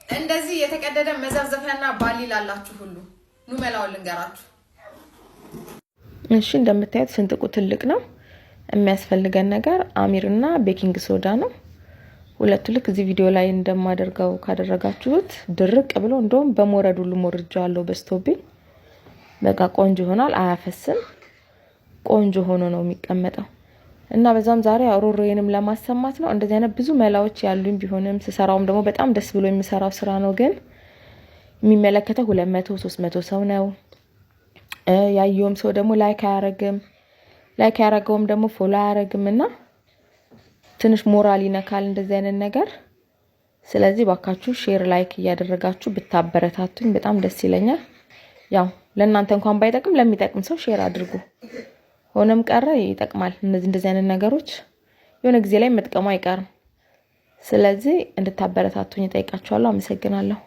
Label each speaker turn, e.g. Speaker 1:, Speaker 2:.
Speaker 1: እንደዚህ የተቀደደ መዘፍዘፊያና ባሊ ላላችሁ ሁሉ ኑ መላውን ልንገራችሁ።
Speaker 2: እሺ እንደምታዩት ስንጥቁ ትልቅ ነው። የሚያስፈልገን ነገር አሚርና ቤኪንግ ሶዳ ነው። ሁለቱ ልክ እዚህ ቪዲዮ ላይ እንደማደርገው ካደረጋችሁት ድርቅ ብሎ እንደውም በሞረዱ ልሞርጃለሁ በስቶብኝ በቃ ቆንጆ ይሆናል። አያፈስም። ቆንጆ ሆኖ ነው የሚቀመጠው እና በዛም ዛሬ አውሮሮዬንም ለማሰማት ነው። እንደዚህ አይነት ብዙ መላዎች ያሉኝ ቢሆንም ስሰራውም ደግሞ በጣም ደስ ብሎ የሚሰራው ስራ ነው። ግን የሚመለከተው 200 300 ሰው ነው። ያየውም ሰው ደግሞ ላይክ አያረግም። ላይክ ያረጋውም ደግሞ ፎሎ አያረግምና ትንሽ ሞራል ይነካል እንደዚህ አይነት ነገር። ስለዚህ ባካችሁ ሼር ላይክ እያደረጋችሁ ብታበረታቱኝ በጣም ደስ ይለኛል። ያው ለእናንተ እንኳን ባይጠቅም ለሚጠቅም ሰው ሼር አድርጉ። ሆነም ቀረ ይጠቅማል። እንደዚህ አይነት ነገሮች የሆነ ጊዜ ላይ መጥቀሙ አይቀርም። ስለዚህ እንድታበረታቱኝ እጠይቃችኋለሁ። አመሰግናለሁ።